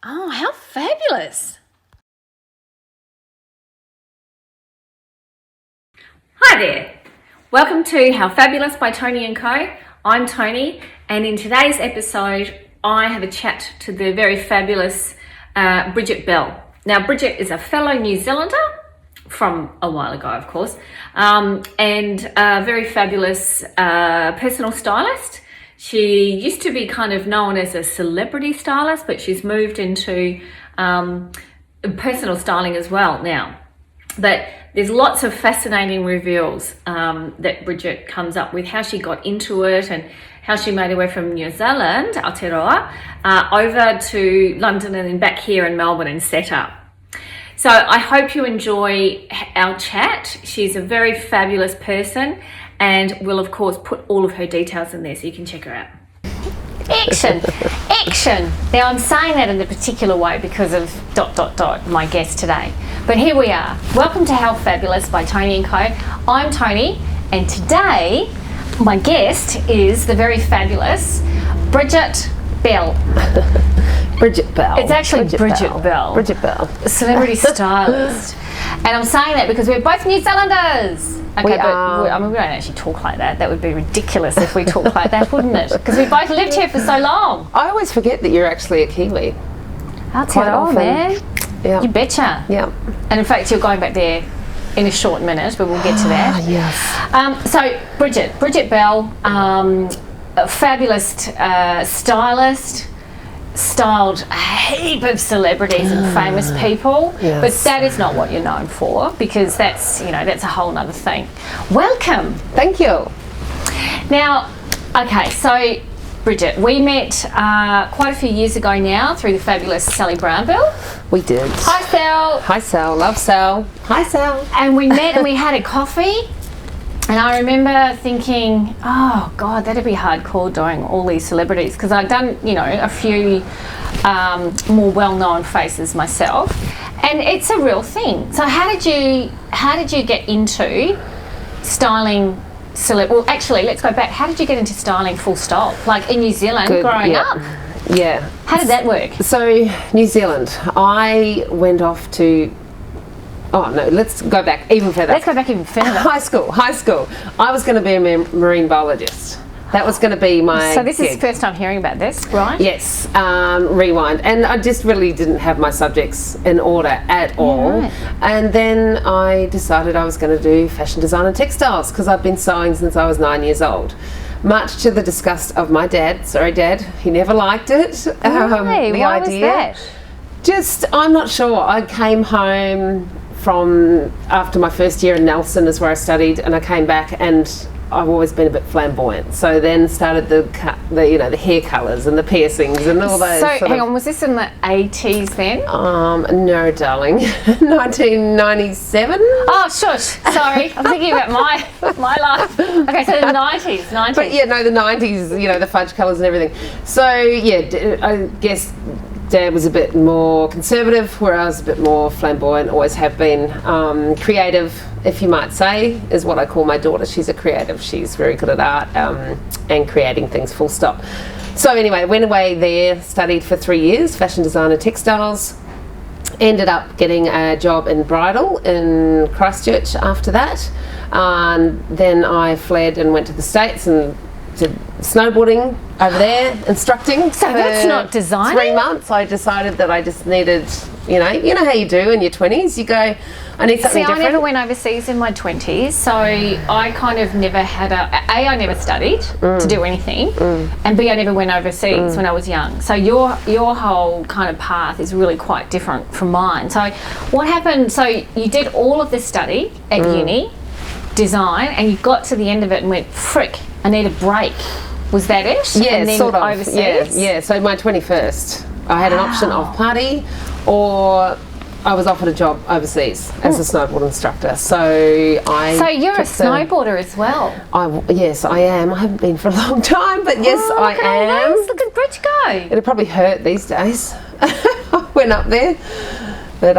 Oh, how fabulous. Hi there. Welcome to How Fabulous by Toni and Co. I'm Toni, and in today's episode, I have a chat to the very fabulous Bridget Bell. Now, Bridget is a fellow New Zealander from a while ago, of course, and a very fabulous personal stylist. She used to be kind of known as a celebrity stylist, but she's moved into personal styling as well now. But there's lots of fascinating reveals that Bridget comes up with, how she got into it and how she made her way from New Zealand, Aotearoa, over to London and then back here in Melbourne and set up. So I hope you enjoy our chat. She's a very fabulous person, and we'll of course put all of her details in there so you can check her out. Action! Action! Now I'm saying that in a particular way because of ... my guest today. But here we are. Welcome to How Fabulous by Toni and Co. I'm Toni, and today my guest is the very fabulous Bridget Bell. Bridget Bell. It's actually Bridget Bell. Bridget Bell. Celebrity stylist. And I'm saying that because we're both New Zealanders. Okay, we but are. we don't actually talk like that. That would be ridiculous if we talked like that, wouldn't it? Because we both lived here for so long. I always forget that you're actually a Kiwi. Aotearoa, man. Yeah. You betcha. Yeah. And in fact, you're going back there in a short minute, but we'll get to that. Yes. So, Bridget Bell, a fabulous stylist, styled a heap of celebrities and famous people, Yes. but that is not what you're known for, because that's a whole nother thing. Welcome. Thank you. Now, okay, so Bridget, we met quite a few years ago now through the fabulous Sally Brownbill. We did. Hi, Sal. Hi, Sal. Love Sal. Hi, Sal. And we met and we had a coffee. And I remember thinking, oh God, that'd be hardcore doing all these celebrities, because I'd done, a few more well-known faces myself, and it's a real thing. So how did you get into styling Well, actually, let's go back. How did you get into styling full stop? Like in New Zealand, growing up? Yeah. How did that work? So, New Zealand, I went off to... Oh, no, let's go back even further. Let's go back even further. High school. I was going to be a marine biologist. That was going to be my So this gig. is the first time hearing about this, right? Yes, rewind. And I just really didn't have my subjects in order at all. Right. And then I decided I was going to do fashion design and textiles, because I've been sewing since I was 9 years old. Much to the disgust of my dad. Sorry, Dad, he never liked it. Why? Why was that? Just, I'm not sure. I came home from after my first year in Nelson is where I studied, and I came back and I've always been a bit flamboyant. So then started the hair colours and the piercings and all those. So hang on, was this in the 80s then? No, darling, 1997. Oh, shush. Sorry, I'm thinking about my life. Okay, so the 90s. But yeah, no, the 90s. The fudge colours and everything. So yeah, I guess Dad was a bit more conservative, where I was a bit more flamboyant, always have been. Creative, if you might say, is what I call my daughter. She's a creative. She's very good at art and creating things, full stop. So anyway, went away there, studied for 3 years, fashion design and textiles. Ended up getting a job in bridal in Christchurch after that. And then I fled and went to the States and did snowboarding over there, instructing. So that's not designing? 3 months. I decided that I just needed, you know how you do in your 20s, you go, I need something different. I never went overseas in my 20s, so I kind of never had I never studied to do anything, and B, I never went overseas when I was young. So your whole kind of path is really quite different from mine. So what happened, so you did all of this study at uni, design, and you got to the end of it and went, frick, I need a break. Was that it? Yeah, and then sort of. Overseas? Yeah. So my 21st, I had an option of party, or I was offered a job overseas as a snowboard instructor. So So you're a snowboarder as well? Yes, I am. I haven't been for a long time, but yes, I am. Look at Bridge go. It'll probably hurt these days. I went up there. But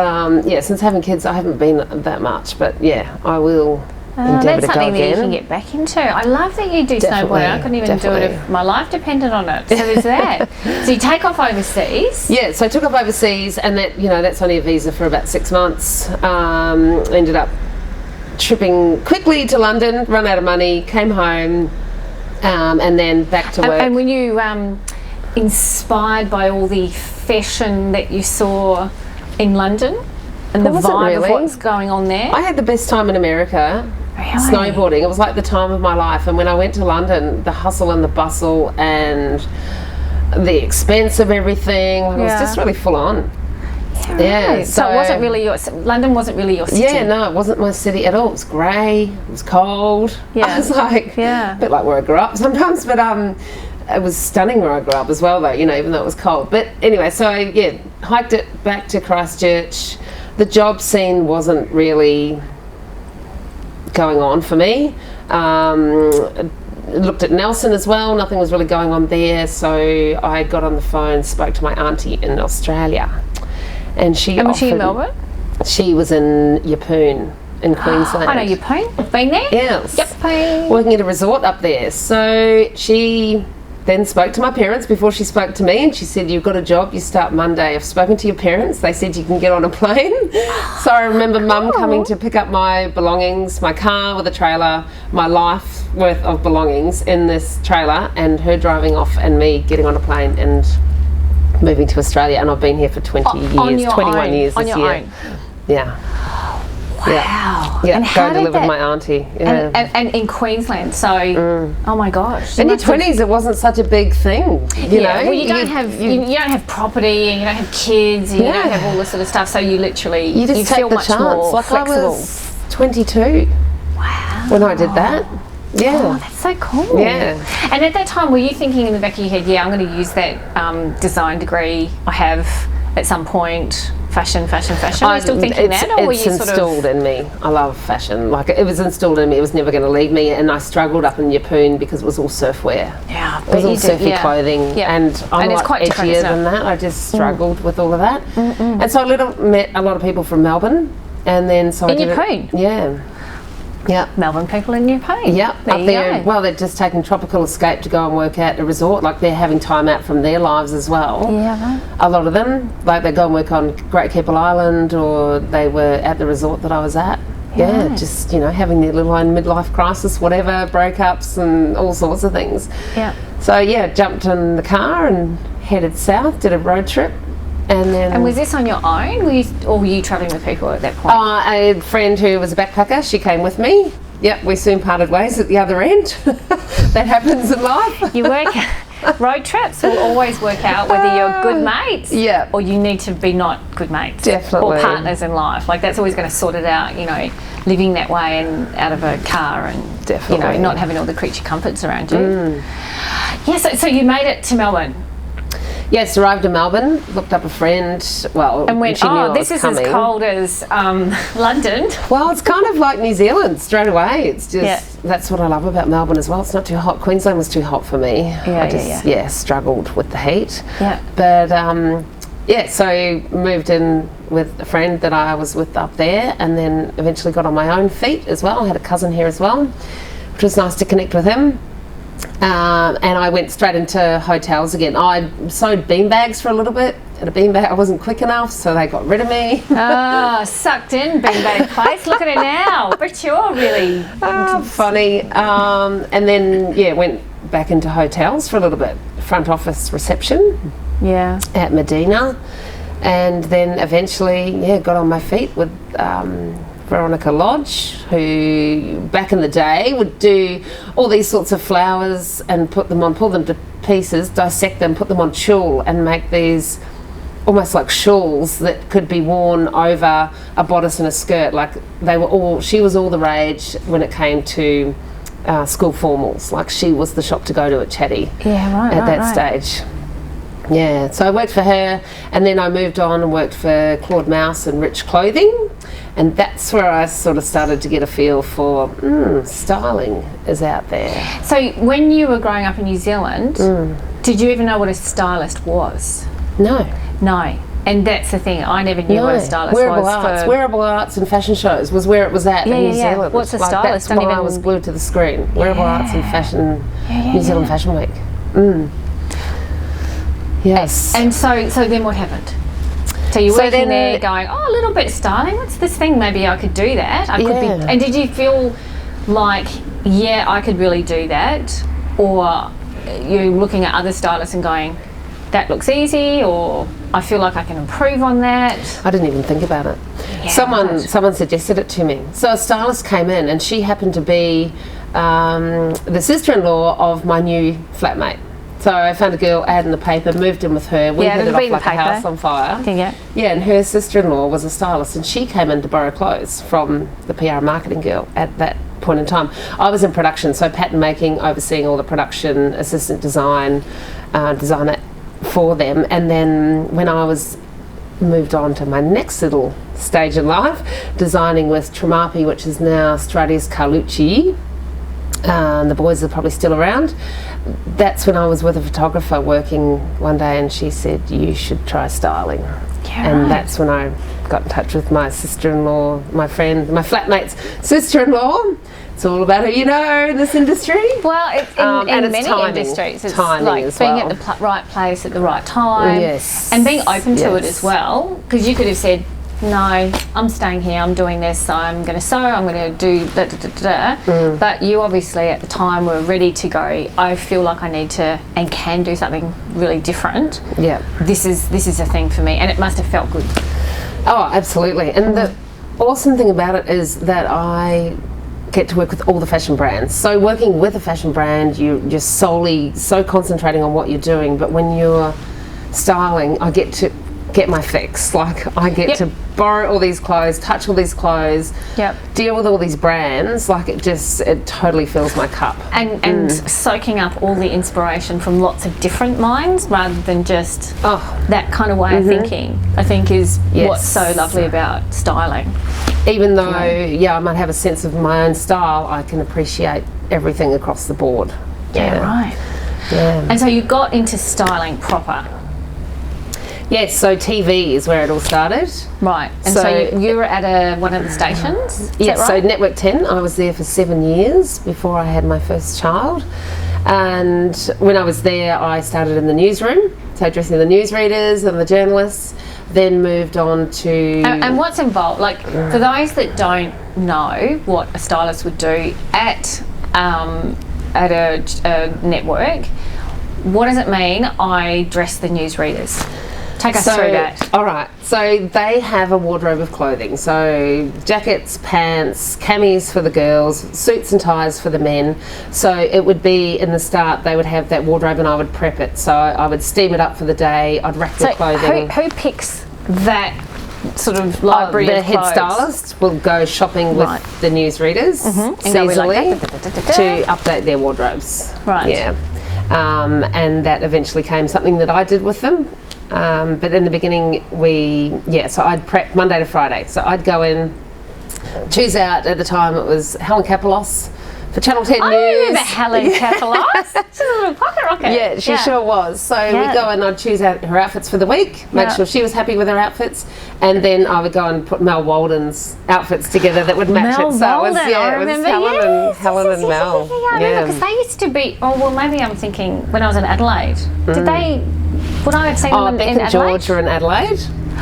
since having kids, I haven't been that much. But yeah, I will endeavour That's to go something that you again. can get back into. I love that you do Definitely, snowboarding. I couldn't even do it definitely. if my life depended on it. So there's that. So you take off overseas. Yeah, so I took off overseas, and that's only a visa for about 6 months. Ended up tripping quickly to London, run out of money, came home, and then back to work. And were you inspired by all the fashion that you saw in London and the Wasn't vibe of really. what's going on there? I had the best time in America. Really? Snowboarding. It was like the time of my life. And when I went to London, the hustle and the bustle and the expense of everything, it was Yeah. just really full on. Yeah, Yeah, so it wasn't really London wasn't really your city. Yeah, no, it wasn't my city at all. It was grey, it was cold. Yeah. I was like, Yeah. a bit like where I grew up sometimes, but it was stunning where I grew up as well, though, even though it was cold. But anyway, so hiked it back to Christchurch. The job scene wasn't really going on for me. Looked at Nelson as well, nothing was really going on there, so I got on the phone, spoke to my auntie in Australia, and And was she in offered- Melbourne? She was in Yeppoon in Queensland. I know Yeppoon. I've been there. Yes. Yeppoon. Working at a resort up there. So she then spoke to my parents before she spoke to me, and she said, "You've got a job, you start Monday. I've spoken to your parents. They said you can get on a plane." So I remember Mum coming to pick up my belongings, my car with a trailer, my life worth of belongings in this trailer, and her driving off and me getting on a plane and moving to Australia. And I've been here for 20 On years, your 21 own. years On this your year. own. Yeah. Wow. Yeah, And go how to did live that? with my auntie. Yeah. And in Queensland, so oh my gosh. In your Must have- 20s, it wasn't such a big thing, you know. Well, you don't have you don't have property, and you don't have kids, and you don't have all this sort of stuff. So you literally you just take feel the much chance. more Like flexible. I was 22 Wow. when I did that. Yeah. Oh, that's so cool. Yeah. And at that time, were you thinking in the back of your head, yeah, I'm going to use that design degree I have at some point, fashion? Were you still thinking that, or were you it's sort installed of... in me. I love fashion. Like, it was installed in me. It was never going to leave me. And I struggled up in Yeppoon because it was all surfwear. Yeah, It was all you did, surfy yeah. clothing, Yeah. and I'm And it's like quite different, edgier isn't it? than that. I just struggled with all of that. And so I met a lot of people from Melbourne, and then so I In did it- Yeppoon? Yeah. Yeah. Melbourne people in Yeppoon. Yep, There up you there. go. Well, they're just taking tropical escape to go and work at a resort. Like, they're having time out from their lives as well. Yeah, right. A lot of them, like, they go and work on Great Keppel Island, or they were at the resort that I was at. Yeah, Right. just, having their little own midlife crisis, whatever, breakups and all sorts of things. Yeah. So, yeah, jumped in the car and headed south, did a road trip. And then And was this on your own? Or were you travelling with people at that point? a friend who was a backpacker, she came with me. Yep, we soon parted ways at the other end. That happens in life. You work... Road trips will always work out whether you're good mates Yeah. or you need to be not good mates. Definitely. Or partners in life. Like, that's always going to sort it out, living that way and out of a car and, Definitely. not having all the creature comforts around you. Yeah, so you made it to Melbourne Yes, arrived in Melbourne, looked up a friend. Well, and went, she knew I this was is coming. as cold as London. Well, it's kind of like New Zealand straight away. It's just Yeah. that's what I love about Melbourne as well. It's not too hot. Queensland was too hot for me. I just struggled with the heat. Yeah. But so moved in with a friend that I was with up there, and then eventually got on my own feet as well. I had a cousin here as well, which was nice to connect with him. And I went straight into hotels again. I sewed beanbags for a little bit. At a beanbag, I wasn't quick enough, so they got rid of me. Sucked in, beanbag place. Look at it now. But you're really... Funny. And then, went back into hotels for a little bit. Front office reception Yeah. at Medina. And then eventually, got on my feet with Veronica Lodge, who back in the day would do all these sorts of flowers and pull them to pieces, dissect them, put them on tulle and make these almost like shawls that could be worn over a bodice and a skirt. Like, she was all the rage when it came to school formals. Like, she was the shop to go to at Chatty at that stage. Yeah, so I worked for her, and then I moved on and worked for Claude Mouse and Rich Clothing, and that's where I sort of started to get a feel for styling is out there. So when you were growing up in New Zealand, did you even know what a stylist was? No. No. And that's the thing. I never knew what a stylist was. Wearable arts and fashion shows was where it was at in New Zealand. What's a stylist? That's why I was glued to the screen. Wearable arts and fashion, New Zealand Fashion Week. Yes. And so then what happened? So you're working there going, a little bit of styling. What's this thing? Maybe I could do that. I could be. And did you feel like, I could really do that? Or you're looking at other stylists and going, that looks easy, or I feel like I can improve on that? I didn't even think about it. Yeah, someone suggested it to me. So a stylist came in, and she happened to be the sister-in-law of my new flatmate. So I found a girl, ad in the paper, moved in with her. We hit it off like a house on fire. Yeah, and her sister-in-law was a stylist, and she came in to borrow clothes from the PR and marketing girl at that point in time. I was in production, so pattern making, overseeing all the production, assistant design, designer for them. And then when I was moved on to my next little stage in life, designing with Tremapi, which is now Stradius Carlucci, the boys are probably still around. That's when I was with a photographer working one day, and she said, you should try styling. And that's when I got in touch with my sister-in-law, my friend, my flatmate's sister-in-law. It's all about who you know in this industry. Well, in many industries, it's like being at the right place at the right time. Yes. And being open to it as well. Because you could have said, no, I'm staying here, I'm doing this, I'm going to sew, I'm going to do da-da-da-da. But you obviously at the time were ready to go, I feel like I need to and can do something really different. Yeah. This is a thing for me, and it must have felt good. Oh, absolutely. And the awesome thing about it is that I get to work with all the fashion brands. So working with a fashion brand, you're just solely so concentrating on what you're doing. But when you're styling, I get to get my fix. Like I get to borrow all these clothes, touch all these clothes, deal with all these brands. Like it totally fills my cup. And soaking up all the inspiration from lots of different minds rather than just that kind of way of thinking, I think is what's so lovely about styling. Even though, I might have a sense of my own style, I can appreciate everything across the board. Yeah, right. Yeah. And so you got into styling proper. Yes, so TV is where it all started. Right, and so you were at one of the stations? Yes, right? So Network 10, I was there for 7 years before I had my first child. And when I was there, I started in the newsroom, so dressing the newsreaders and the journalists, then moved on to... And what's involved? Like, for those that don't know what a stylist would do at a network, what does it mean, I dress the newsreaders? Take us through that. All right. So they have a wardrobe of clothing. So jackets, pants, camis for the girls, suits and ties for the men. So it would be in the start, they would have that wardrobe and I would prep it. So I would steam it up for the day. I'd rack the clothing. Who picks that sort of library of clothes? The head stylist will go shopping with the newsreaders seasonally to update their wardrobes. Right. Yeah. And that eventually came something that I did with them. But in the beginning, so I'd prep Monday to Friday. So I'd go in, choose out, at the time it was Helen Kapelos for Channel 10 News. I remember Helen Kapelos. She's a little pocket rocket. Yeah, she sure was. So we'd go and I'd choose out her outfits for the week, make sure she was happy with her outfits, and then I would go and put Mel Walden's outfits together that would match it. So it was, Helen and Mel. I remember because they used to be, maybe I'm thinking when I was in Adelaide, would I have seen them in Beck Adelaide? and George were in Adelaide.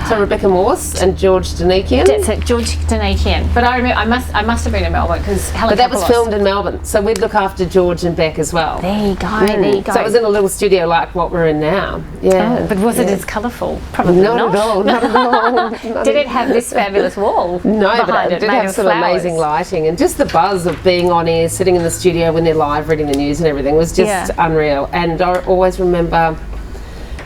So Rebecca Morse and George Danikian. That's it, George Danikian. But I remember I must have been in Melbourne because Helen. But that was filmed in Melbourne, so we'd look after George and Beck as well. There you go. There you go. So it was in a little studio like what we're in now. Yeah. Oh, but was it as colourful? Probably not. Not at all. Did it have this fabulous wall? No, but it did have some amazing lighting, and just the buzz of being on air, sitting in the studio when they're live reading the news and everything was just unreal. And I always remember.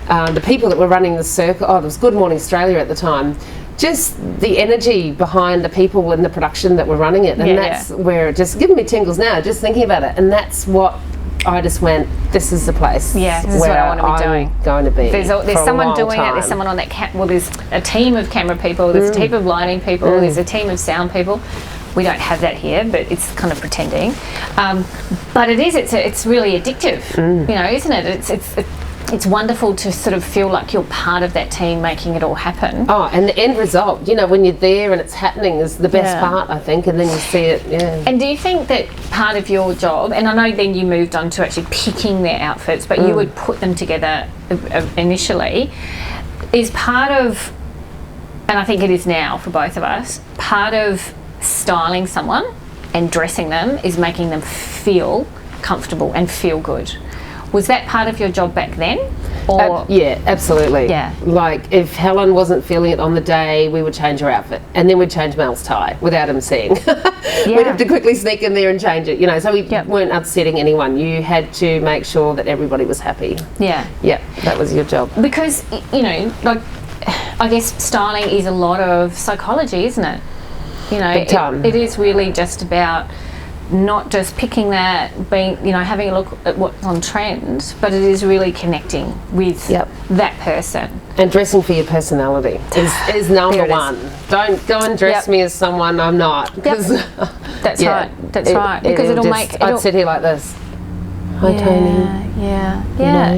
The people that were running the circle, it was Good Morning Australia at the time, just the energy behind the people in the production that were running it, and that's where it just giving me tingles now, just thinking about it, and that's what I just went, this is the place this is what I want to be doing. Going to be. There's someone doing it, there's someone on that, there's a team of camera people, there's a team of lighting people, there's a team of sound people. We don't have that here, but it's kind of pretending. But it's really addictive, isn't it? it's wonderful to sort of feel like you're part of that team making it all happen. Oh, and the end result, you know, when you're there and it's happening is the best part, I think, and then you see it, And do you think that part of your job, and I know then you moved on to actually picking their outfits, but you would put them together initially, is part of, and I think it is now for both of us, part of styling someone and dressing them is making them feel comfortable and feel good. Was that part of your job back then? Or yeah, absolutely. Yeah. Like if Helen wasn't feeling it on the day, we would change her outfit, and then we'd change Mel's tie without him seeing. We'd have to quickly sneak in there and change it, you know. So we weren't upsetting anyone. You had to make sure that everybody was happy. Yeah. Yeah, that was your job. Because, you know, like, I guess styling is a lot of psychology, isn't it? You know, Big time. It is really just about not just picking that, being, you know, having a look at what's on trend, but it is really connecting with that person. And dressing for your personality is number one. Don't go and dress me as someone I'm not. That's right. That's right. Because it'll make. I'd sit here like this. Hi, Toni. Yeah.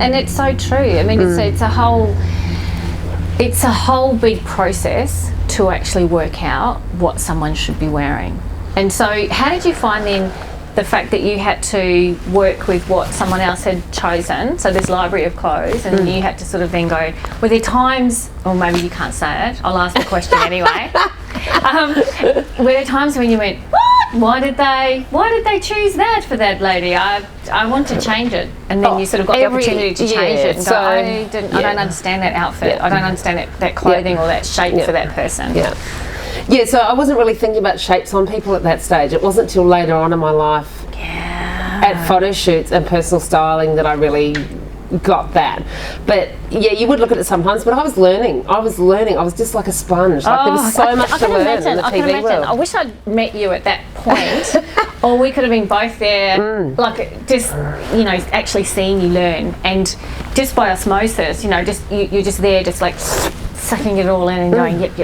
And it's so true. I mean, it's a whole big process to actually work out what someone should be wearing. And so how did you find then the fact that you had to work with what someone else had chosen, so this library of clothes, and you had to sort of then go, were there times, or maybe you can't say it, I'll ask the question anyway, were there times when you went, what? Why did they choose that for that lady? I want to change it. And then you sort of got the opportunity to change it and go, I don't understand that outfit. I don't understand that clothing or that shape for that person. Yeah, so I wasn't really thinking about shapes on people at that stage. It wasn't till later on in my life at photo shoots and personal styling that I really got that. But yeah, you would look at it sometimes, but I was learning. I was just like a sponge. Like there was so much to learn in the TV world. I wish I'd met you at that point, or we could have been both there, like just, you know, actually seeing you learn, and just by osmosis, you know, just you're just there, just like sucking it all in and going, yep.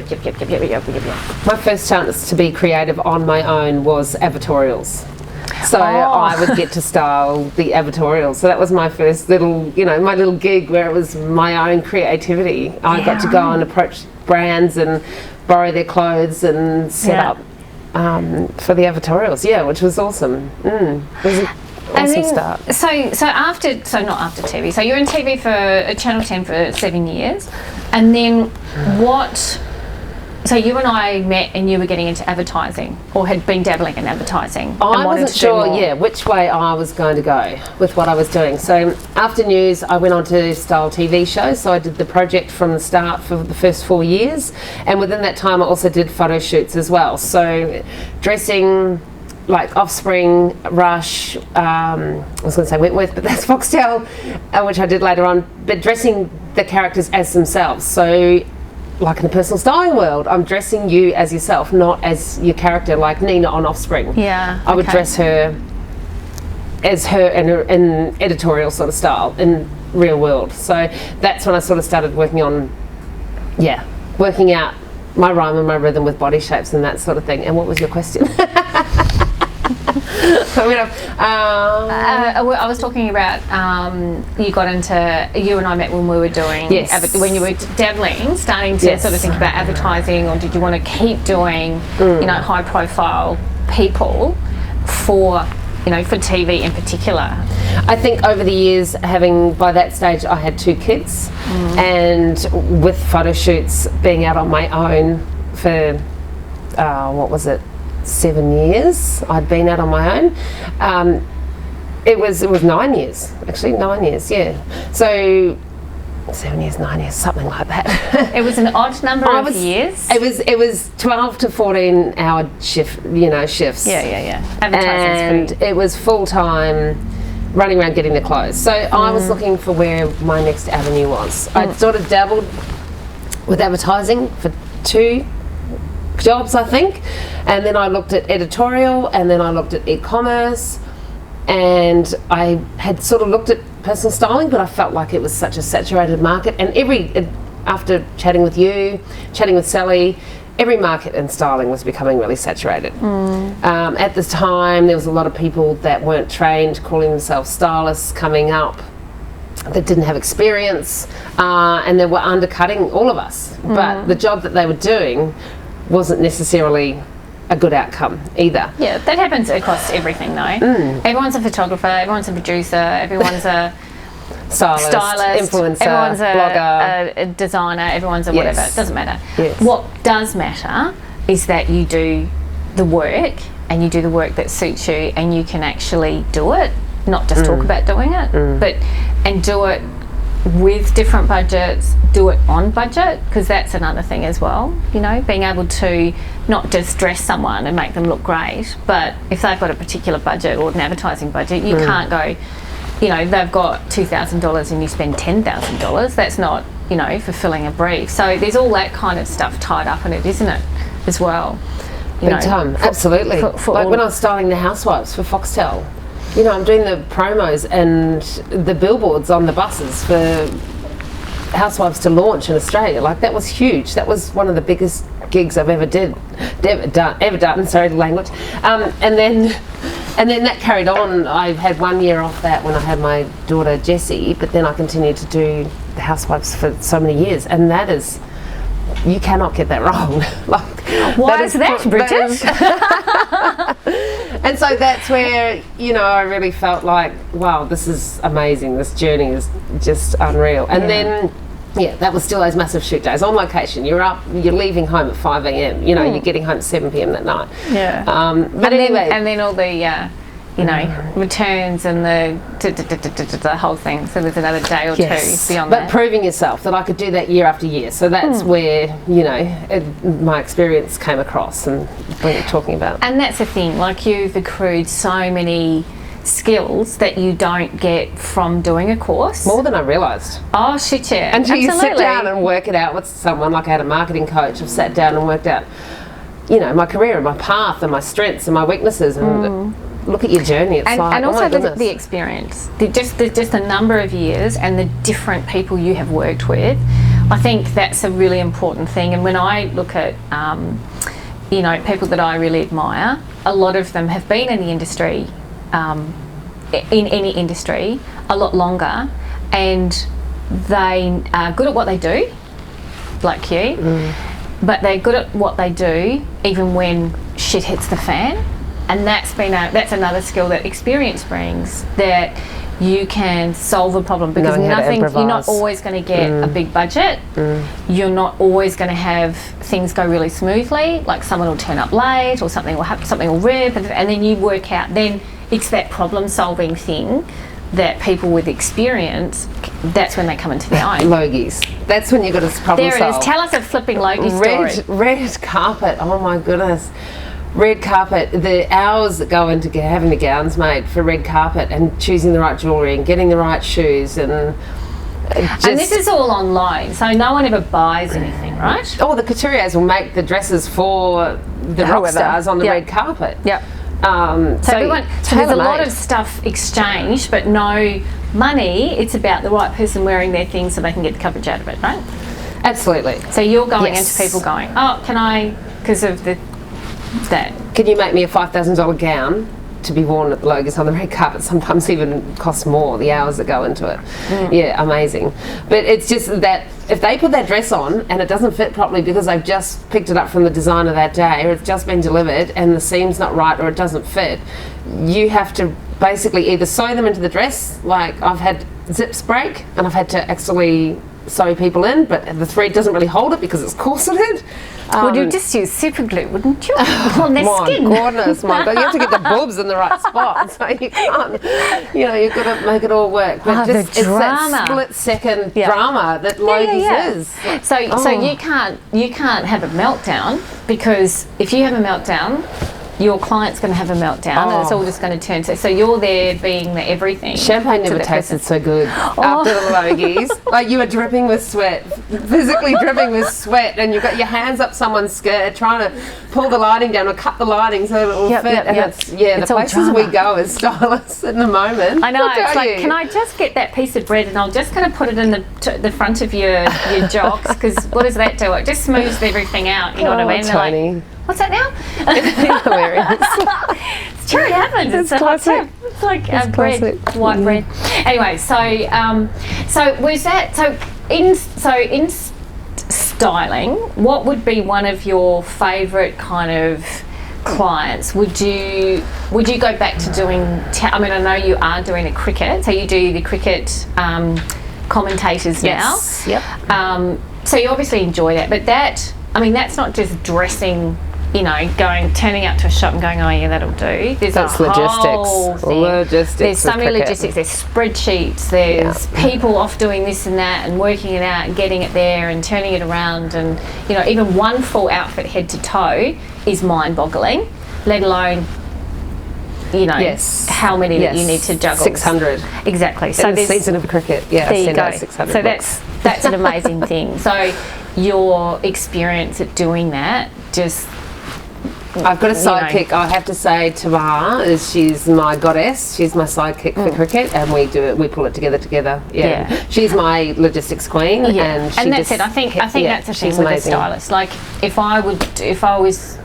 My first chance to be creative on my own was avatorials. So I would get to style the avatorials. So that was my first little, you know, my little gig where it was my own creativity. I got to go and approach brands and borrow their clothes and set up for the avatorials, which was awesome. It was an awesome start. So not after TV. So you're in TV for Channel 10 for 7 years. And then so you and I met and you were getting into advertising, or had been dabbling in advertising. I wasn't sure, which way I was going to go with what I was doing. So after news, I went on to style TV shows. So I did the project from the start for the first 4 years. And within that time, I also did photo shoots as well. So dressing like Offspring, Rush, I was going to say Wentworth, but that's Foxtel, which I did later on, but dressing the characters as themselves. So like in the personal styling world, I'm dressing you as yourself, not as your character, like Nina on Offspring. I would dress her as her in editorial sort of style in real world. So that's when I sort of started working out my rhyme and my rhythm with body shapes and that sort of thing. And what was your question? I was talking about you and I met when we were doing when you were dabbling, starting to sort of think about advertising, or did you want to keep doing you know, high profile people for TV in particular? I think over the years, by that stage I had 2 kids, and with photo shoots, being out on my own for 7 years I'd been out on my own. It was 9 years, actually 9 years, so 7 years, 9 years, something like that. It was an odd number of years. It was 12 to 14 hour shifts. And it was full time running around getting the clothes. So I was looking for where my next avenue was. I'd sort of dabbled with advertising for 2 jobs, I think, and then I looked at editorial, and then I looked at e-commerce, and I had sort of looked at personal styling, but I felt like it was such a saturated market, and after chatting with you, chatting with Sally, every market in styling was becoming really saturated. At the time, there was a lot of people that weren't trained calling themselves stylists coming up, that didn't have experience, and they were undercutting all of us. But the job that they were doing wasn't necessarily a good outcome either. Yeah, that happens across everything though. Everyone's a photographer, everyone's a producer, everyone's a Stylist, influencer, everyone's blogger, a designer, everyone's a whatever. It doesn't matter. Yes. What does matter is that you do the work, and you do the work that suits you, and you can actually do it, not just talk about doing it, but do it with different budgets, do it on budget, because that's another thing as well, you know, being able to not just dress someone and make them look great, but if they've got a particular budget or an advertising budget, you can't go, you know, they've got $2,000 and you spend $10,000. That's not, you know, fulfilling a brief. So there's all that kind of stuff tied up in it, isn't it, as well? Big time, absolutely. For like when I was styling the housewives for Foxtel, you know, I'm doing the promos and the billboards on the buses for housewives to launch in Australia. Like, that was huge. That was one of the biggest gigs I've ever done. Sorry, the language. And then that carried on. I had 1 year off that when I had my daughter Jessie, but then I continued to do the housewives for so many years, and that is, you cannot get that wrong. Like, why is that, Bridget? And so that's where, you know, I really felt like, wow, this is amazing. This journey is just unreal. And then, that was still those massive shoot days on location. You're up, you're leaving home at 5 a.m. You know, you're getting home at 7 p.m. that night. Yeah. But anyway, and then all the you know, returns and the whole thing. So there's another day or two beyond that. But proving yourself that I could do that year after year. So that's where, you know, my experience came across and what you're talking about. And that's the thing, like, you've accrued so many skills that you don't get from doing a course. More than I realised. Oh, shit, yeah. Until you sit down and work it out with someone. Like, I had a marketing coach. I've sat down and worked out, you know, my career and my path and my strengths and my weaknesses, and look at your journey. It's like, and oh also my goodness. the experience, just the number of years and the different people you have worked with. I think that's a really important thing. And when I look at, you know, people that I really admire, a lot of them have been in the industry, in any industry, a lot longer, and they are good at what they do, like you, but they're good at what they do even when shit hits the fan. And that's another skill that experience brings, that you can solve a problem, because you're not always going to get a big budget. You're not always going to have things go really smoothly, like someone will turn up late or something will happen, something will rip, and then you work out, then it's that problem solving thing that people with experience, that's when they come into their own. Logies. That's when you've got to problem solve. There it is. Tell us a flipping Logie story. Red carpet. Oh my goodness. Red carpet, the hours that go into having the gowns made for red carpet, and choosing the right jewellery and getting the right shoes, and this is all online, so no one ever buys anything, right? Oh, the couturiers will make the dresses for the rock stars on the red carpet. Yep. So there's a lot of stuff exchanged, but no money. It's about the right person wearing their thing so they can get the coverage out of it, right? Absolutely. So you're going into people going, oh, can I, because of that. Can you make me a $5,000 gown to be worn at the Logies on the red carpet? Sometimes even costs more, the hours that go into it. Yeah, amazing. But it's just that if they put that dress on and it doesn't fit properly because they've just picked it up from the designer that day, or it's just been delivered and the seam's not right or it doesn't fit, you have to basically either sew them into the dress, like I've had zips break and I've had to actually sew people in, but the thread doesn't really hold it because it's corseted. Would you just use super glue, wouldn't you? On their skin. My goodness, my God. You have to get the boobs in the right spot, so you can't, you know, you've got to make it all work. But just, it's that split-second drama that Logies is. So you can't have a meltdown, because if you have a meltdown, your client's going to have a meltdown, and it's all just going to turn. So you're there being the everything. Champagne never tasted so good after the Logies. Like, you were dripping with sweat, physically dripping with sweat, and you've got your hands up someone's skirt trying to pull the lighting down or cut the lighting so it will fit. And it's the places we go as stylists in the moment. I know. It's like, can I just get that piece of bread and I'll just kind of put it in the front of your jocks, because what does that do? It just smooths everything out. You know what I mean? Tony. What's that now? Hilarious. It's cherry happens. It's a hot classic. tip. It's like bread, classic. white bread. Anyway, so was that in styling? What would be one of your favourite kind of clients? Would you go back to doing? I mean, I know you are doing the cricket, so you do the cricket commentators now. Yep. So you obviously enjoy that, but that's not just dressing. Turning up to a shop and going, oh yeah, that'll do. There's That's a whole logistics. thing. Logistics. There's so many cricket. logistics. There's spreadsheets. There's people off doing this and that and working it out and getting it there and turning it around. And even one full outfit head to toe is mind-boggling. Let alone, how many that you need to juggle. 600. Exactly. So the season of cricket, there you go. 600 so books. that's an amazing thing. So your experience at doing that just. I've got a sidekick. I have to say, Tamar she's my goddess. She's my sidekick for cricket, and we do it. We pull it together. Yeah. She's my logistics queen, and that's it. I think that's a thing with a stylist. Like if I was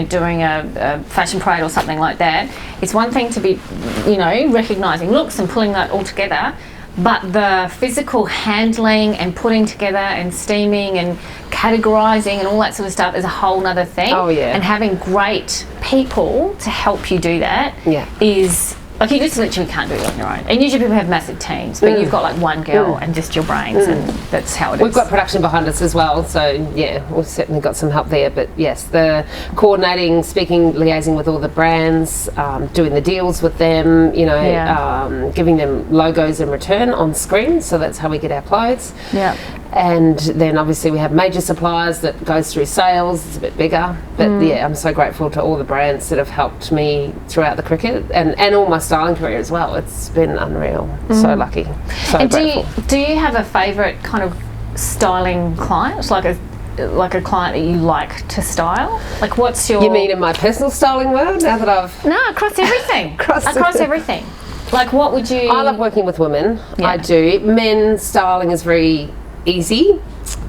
doing a fashion parade or something like that, it's one thing to be recognising looks and pulling that all together. But the physical handling and putting together and steaming and categorising and all that sort of stuff is a whole nother thing. Oh, yeah. And having great people to help you do that is... Like, you just literally can't do it on your own. And usually people have massive teams, but you've got like one girl and just your brains, and that's how it is. We've got production behind us as well, so yeah, we've certainly got some help there. But yes, the coordinating, speaking, liaising with all the brands, doing the deals with them, giving them logos in return on screen, so that's how we get our clothes. Yeah. And then obviously we have major suppliers that goes through sales. It's a bit bigger, but I'm so grateful to all the brands that have helped me throughout the cricket and all my styling career as well. It's been unreal. So lucky. So and grateful. do you have a favourite kind of styling client, like a client that you like to style? Like, what's your? You mean in my personal styling world? Now that I've across everything, across everything. Like, what would you? I love working with women. Yeah. I do. Men's styling is very easy.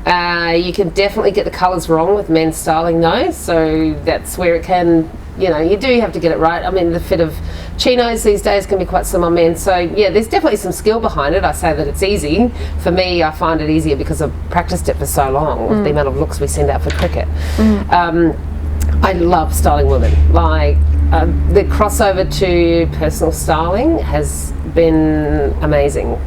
You can definitely get the colours wrong with men's styling though, so that's where it can, you do have to get it right. I mean, the fit of chinos these days can be quite slim on men, so yeah, there's definitely some skill behind it. I say that it's easy. For me, I find it easier because I've practiced it for so long with the amount of looks we send out for cricket. I love styling women. Like, the crossover to personal styling has been amazing.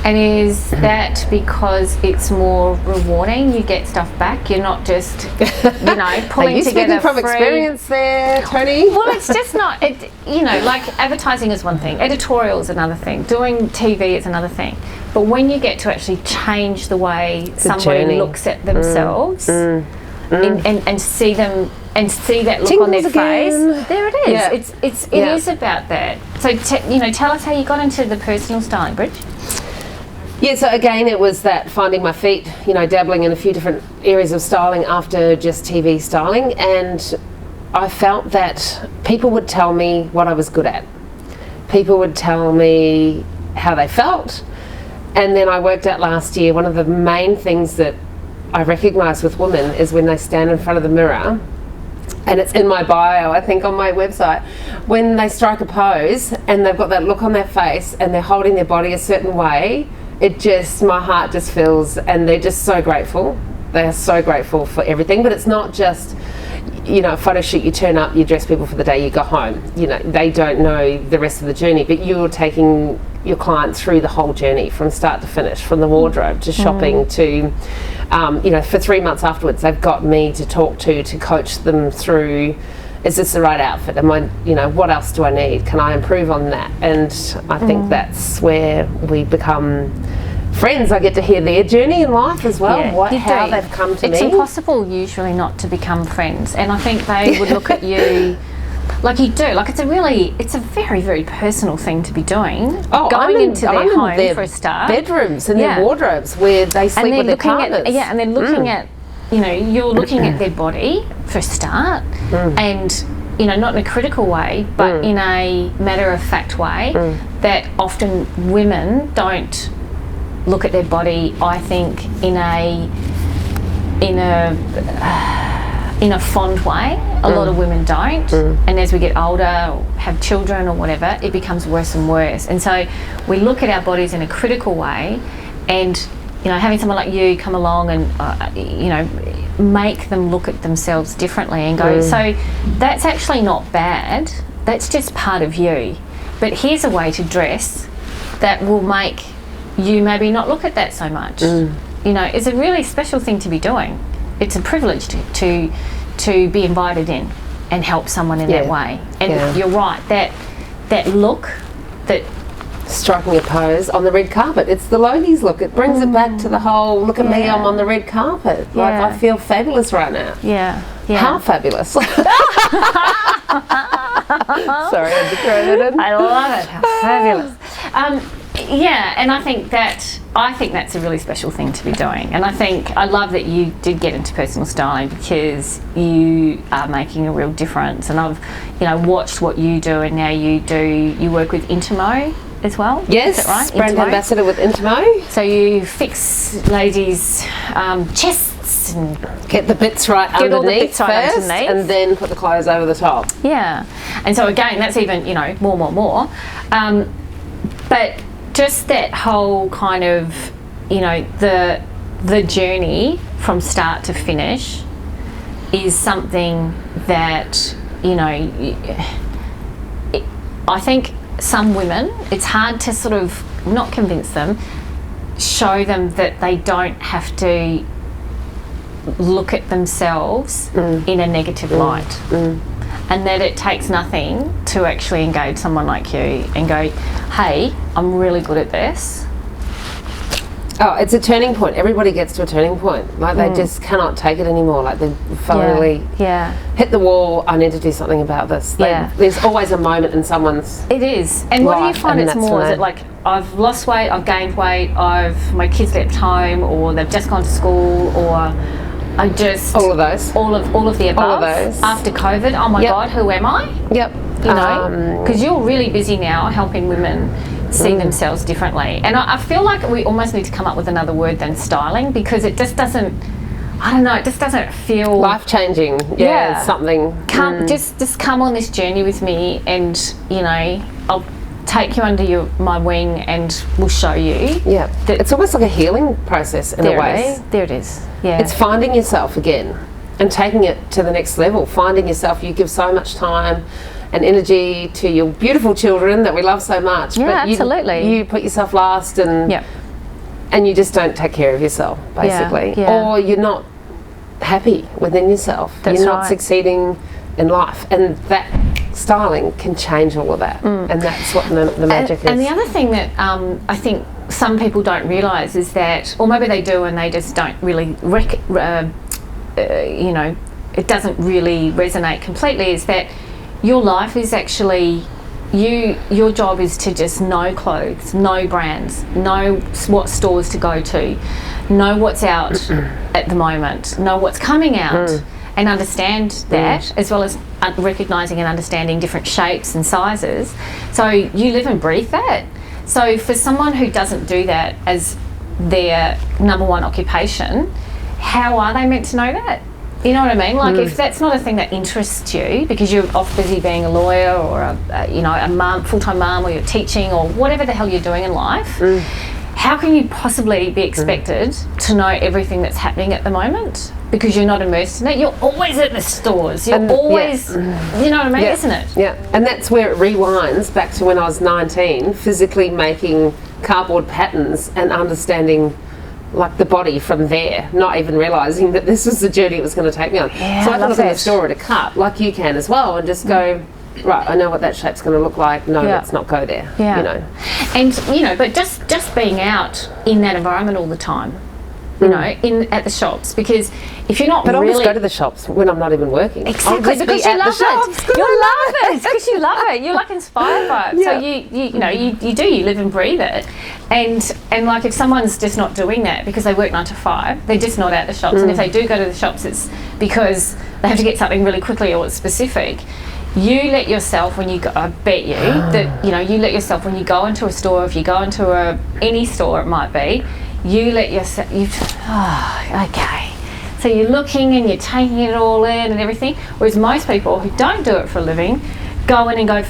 And is that because it's more rewarding? You get stuff back. You're not just, pulling Are you together speaking from experience there, Toni? Well, it's just not. Like advertising is one thing, editorial is another thing, doing TV is another thing. But when you get to actually change the way somebody looks at themselves and see them. And see that look on their face. There it is. Yeah. It is about that. So tell us how you got into the personal styling, Bridge. Yeah, so again, it was that finding my feet, dabbling in a few different areas of styling after just TV styling, and I felt that people would tell me what I was good at. People would tell me how they felt, and then I worked out last year, one of the main things that I recognise with women is when they stand in front of the mirror, and it's in my bio, I think, on my website, when they strike a pose and they've got that look on their face and they're holding their body a certain way, my heart just fills, and they're just so grateful. They are so grateful for everything, but it's not just, a photo shoot, you turn up, you dress people for the day, you go home. They don't know the rest of the journey, but you're taking your client through the whole journey from start to finish, from the wardrobe to shopping to, for 3 months afterwards, they've got me to talk to coach them through, is this the right outfit? Am I, what else do I need? Can I improve on that? And I think that's where we become friends. I get to hear their journey in life as well, how they've come to me. It's impossible usually not to become friends, and I think they would look at you like you do. Like, it's a very, very personal thing to be doing. Going into their home for a start. Bedrooms and their wardrobes where they sleep with their partners. And then looking at, you're looking at their body for a start, and not in a critical way, but in a matter-of-fact way, that often women don't look at their body, I think, in a in a fond way. A lot of women don't, and as we get older or have children or whatever, it becomes worse and worse. And so we look at our bodies in a critical way, and having someone like you come along and make them look at themselves differently and go, so that's actually not bad, that's just part of you, but here's a way to dress that will make you maybe not look at that so much. It's a really special thing to be doing. It's a privilege to be invited in and help someone in that way. And you're right, that look, that striking a pose on the red carpet, it's the Logies look. It brings it back to the whole, look at me, I'm on the red carpet. Like, I feel fabulous right now. How fabulous. Sorry, I had to throw that in. I love it. How fabulous. And I think that's a really special thing to be doing. And I love that you did get into personal styling, because you are making a real difference. And I've, watched what you do, and now you work with Intimo as well. Yes, is that right? Brand ambassador with Intimo. So you fix ladies' chests and get the bits right underneath first, and then put the clothes over the top. Yeah, and so again, that's even more. But just that whole kind of the journey from start to finish is something that I think some women, it's hard to sort of not convince them, show them that they don't have to look at themselves in a negative light, and that it takes nothing to actually engage someone like you and go, hey, I'm really good at this. Oh, it's a turning point. Everybody gets to a turning point. Like, they just cannot take it anymore. Like, they've finally hit the wall. I need to do something about this. There's always a moment in someone's It is. And what do you find it's more? Is it like, I've lost weight, I've gained weight, my kids left home, or they've just gone to school, or I just... All of those. All of the above. All of those. After COVID, oh my God, who am I? Yep. Because you're really busy now helping women see themselves differently. And I feel like we almost need to come up with another word than styling, because it just doesn't, I don't know, it just doesn't feel... life-changing. Something. Just come on this journey with me, and, I'll take you under my wing, and we'll show you. Yeah. It's almost like a healing process in a way. There it is. Yeah. It's finding yourself again and taking it to the next level. Finding yourself. You give so much time and energy to your beautiful children that we love so much. Yeah, but absolutely. You put yourself last, and you just don't take care of yourself, basically. Or you're not happy within yourself. You're not succeeding in life. And that styling can change all of that. And that's what the magic is. And the other thing that I think some people don't realise is that, or maybe they do and they just don't really, it doesn't really resonate completely, is that your life is actually, your job is to just know clothes, know brands, know what stores to go to, know what's out at the moment, know what's coming out, and understand that, as well as recognising and understanding different shapes and sizes. So you live and breathe that. So for someone who doesn't do that as their number one occupation, how are they meant to know that? You know what I mean? Like, if that's not a thing that interests you because you're off busy being a lawyer, or a mum, full-time mum, or you're teaching, or whatever the hell you're doing in life, how can you possibly be expected to know everything that's happening at the moment? Because you're not immersed in it. You're always at the stores. You're always, you know what I mean, isn't it? Yeah, and that's where it rewinds back to when I was 19, physically making cardboard patterns and understanding like the body from there, not even realising that this was the journey it was going to take me on. Yeah, so I can look at the store at a cut, like you can as well, and just go, right, I know what that shape's going to look like. No, let's not go there. And but just being out in that environment all the time, at the shops, because if you're not I really... always go to the shops when I'm not even working. Exactly, because you love it. You love it because you love it. You're like inspired by it. So you live and breathe it. And like, if someone's just not doing that because they work 9 to 5, they're just not at the shops. And if they do go to the shops, it's because they have to get something really quickly or it's specific. You let yourself, when you go, I bet you that you let yourself, when you go into a store, if you go into any store it might be, you let yourself, okay, So you're looking and you're taking it all in and everything. Whereas most people who don't do it for a living go in and go,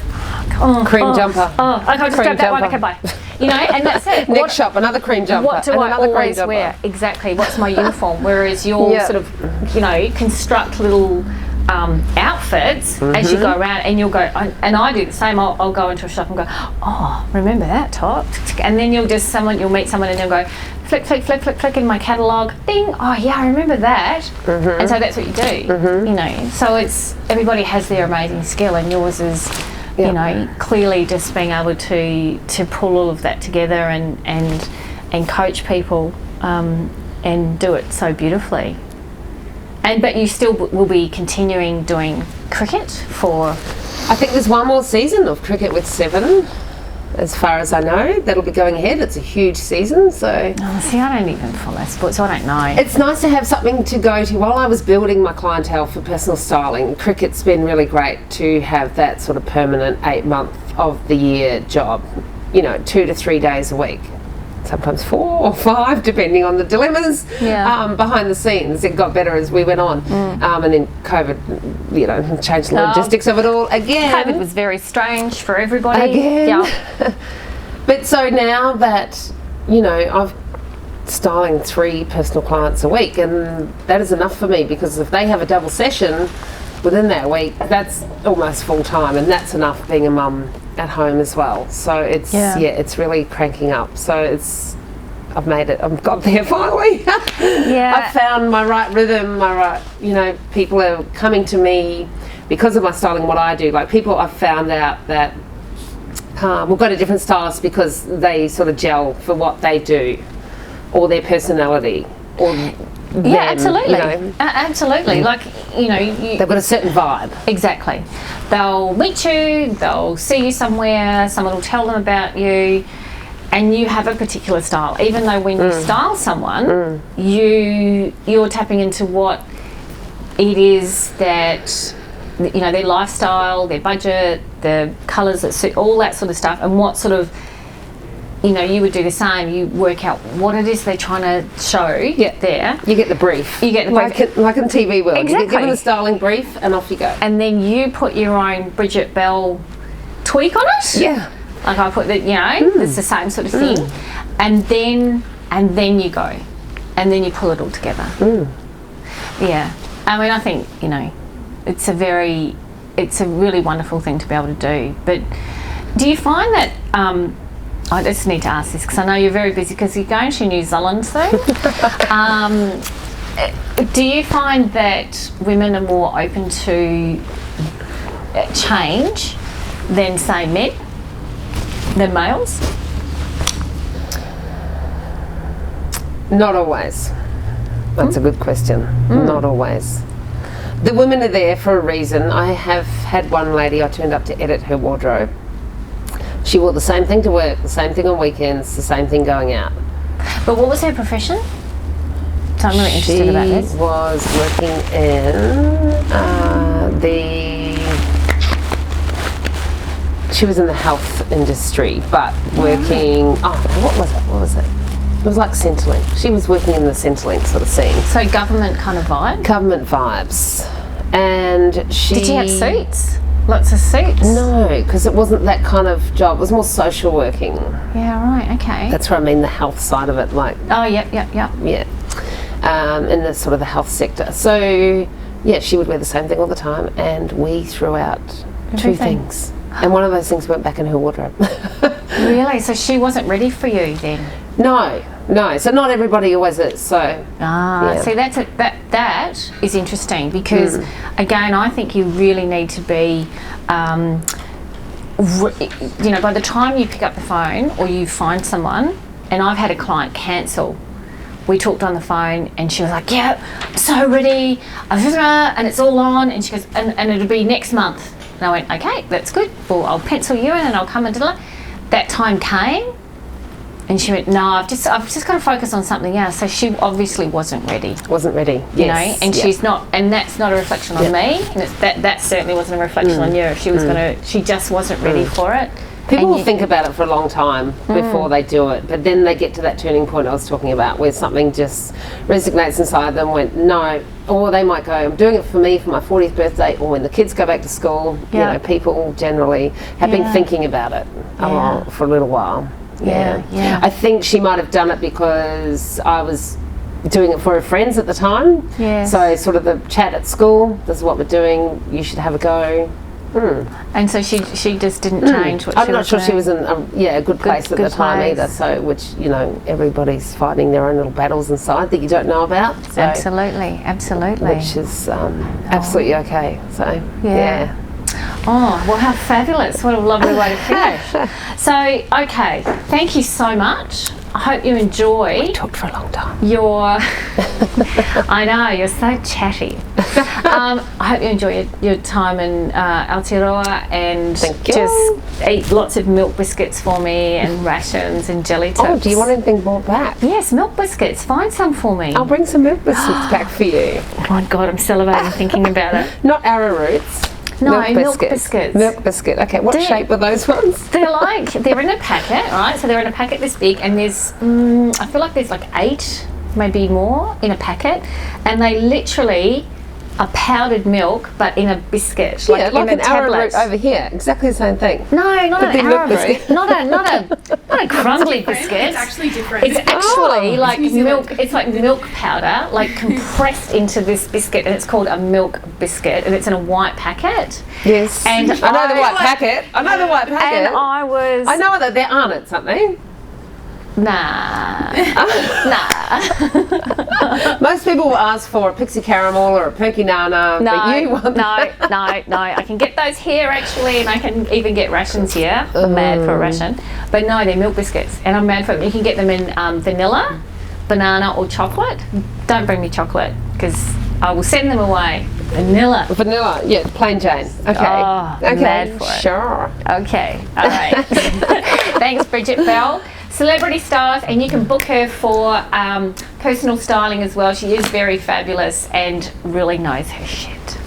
cream jumper. Oh, okay, I'll just grab that one. Okay, bye. You know, and that's it. Next shop, another cream jumper. What do and I another always cream wear? jumper. Exactly. What's my uniform? Whereas you'll Yeah. sort of, you know, construct little outfits as you go around, and you'll go, and I do the same. I'll go into a shop and go, oh, remember that top? And then you'll meet someone and they'll go, flick, flick, flick, flick, flick in my catalogue. Ding. Oh yeah, I remember that. And so that's what you do. You know, so it's everybody has their amazing skill, and yours is, you know, clearly just being able to pull all of that together and coach people and do it so beautifully. But you still will be continuing doing cricket for... I think there's one more season of cricket with Seven, as far as I know. That'll be going ahead. It's a huge season, so... Oh, see, I don't even follow sports, so I don't know. It's nice to have something to go to. While I was building my clientele for personal styling, cricket's been really great to have that sort of permanent 8-month of the year job. You know, 2 to 3 days a week. Sometimes 4 or 5, depending on the dilemmas behind the scenes. It got better as we went on. And then COVID, you know, changed the logistics of it all again. COVID was very strange for everybody. Again. Yeah. But so now that, you know, I'm styling 3 personal clients a week, and that is enough for me, because if they have a double session within that week, that's almost full time, and that's enough being a mum at home as well. So it's it's really cranking up. So I've made it. I've got there finally. I've found my right rhythm. You know, people are coming to me because of my styling, what I do. Like people, I've found out that we'll go to different stylists because they sort of gel for what they do, or their personality, or absolutely. You know. Absolutely. Like, you know, they've got a certain vibe. Exactly. They'll meet you, they'll see you somewhere, someone will tell them about you, and you have a particular style. Even though when you style someone, you're tapping into what it is that, you know, their lifestyle, their budget, the colours that suit, all that sort of stuff, and what sort of, you know, you would do the same. You work out what it is they're trying to show there. You get the brief. You get the brief. Like in TV world. Exactly. You get given the styling brief and off you go. And then you put your own Bridget Bell tweak on it. Yeah. Like I put that, you know, it's the same sort of thing. And then you go. And then you pull it all together. Yeah. I mean, I think, you know, it's a really wonderful thing to be able to do. But do you find that... I just need to ask this because I know you're very busy because you're going to New Zealand soon. Do you find that women are more open to change than, say, than males? Not always. That's a good question. Not always. The women are there for a reason. I have had one lady I turned up to edit her wardrobe. She wore the same thing to work, the same thing on weekends, the same thing going out. But what was her profession? So I'm really interested about this. She was working she was in the health industry, but working, what was it? It was like Centrelink. She was working in the Centrelink sort of scene. So government kind of vibe? Government vibes. And Did she have suits? Lots of suits? No, because it wasn't that kind of job. It was more social working. Yeah, right, okay. That's where I mean the health side of it, like... Oh, yep. Yeah. In the sort of the health sector. So, yeah, she would wear the same thing all the time, and we threw out two things. And one of those things went back in her wardrobe. Really? So she wasn't ready for you then? No. So not everybody always is, so... See, that is interesting because, again, I think you really need to be, you know, by the time you pick up the phone or you find someone, and I've had a client cancel, we talked on the phone and she was like, yeah, I'm so ready, and it's all on, and she goes, and it'll be next month. And I went, okay, that's good. Well, I'll pencil you in and I'll come and do that. That time came. And she went, no, I've just got to focus on something else. So she obviously wasn't ready. You know, and she's not, and that's not a reflection on me. And that certainly wasn't a reflection on you. She was she just wasn't ready for it. People will think about it for a long time before they do it, but then they get to that turning point I was talking about where something just resonates inside them, went, no, or they might go, I'm doing it for me for my 40th birthday, or when the kids go back to school. You know, people generally have been thinking about it for a little while. Yeah. I think she might have done it because I was doing it for her friends at the time. So sort of the chat at school, this is what we're doing, you should have a go. And so she just didn't change what I'm she not was sure doing. she was in a good place at the time either, so which, you know, everybody's fighting their own little battles inside that you don't know about. So, Absolutely. which is absolutely okay. So yeah. Oh, well, how fabulous. What a lovely way to finish. So, okay, thank you so much. I hope you enjoy Talked for a long time. your... I know, you're so chatty. I hope you enjoy your time in Aotearoa, and Thank you. just eat lots of milk biscuits for me and rations and jelly tips. Oh, do you want anything brought back? Yes, milk biscuits. Find some for me. I'll bring some milk biscuits back for you. Oh my God, I'm salivating thinking about it. Not arrowroots. No, milk biscuits. Milk biscuit. Okay, what shape were those ones? They're in a packet, right? So they're in a packet this big, and there's, I feel like there's like 8, maybe more in a packet, and they literally are powdered milk, but in a biscuit, like like in an a tablet. arrowroot over here. Exactly the same thing. No, not Could be an milk arrowroot. biscuit. not a crumbly biscuit. It's actually different. It's actually like New Zealand. milk. It's like milk powder, like compressed into this biscuit, and it's called a milk biscuit, and it's in a white packet. Yes. And I know the white packet. I know the white packet. And I know that there aren't it something. Nah. Most people will ask for a pixie caramel or a perky nana, but you want no. I can get those here actually, and I can even get rations here. I'm mad for a ration, but no, they're milk biscuits, and I'm mad for them. You can get them in vanilla, banana, or chocolate. Don't bring me chocolate because I will send them away. Vanilla, yeah, plain Jane. Okay. Oh, okay. mad for it. Sure. Okay, all right. Thanks, Bridget Bell, Celebrity Stylist, and you can book her for personal styling as well. She is very fabulous and really knows her shit.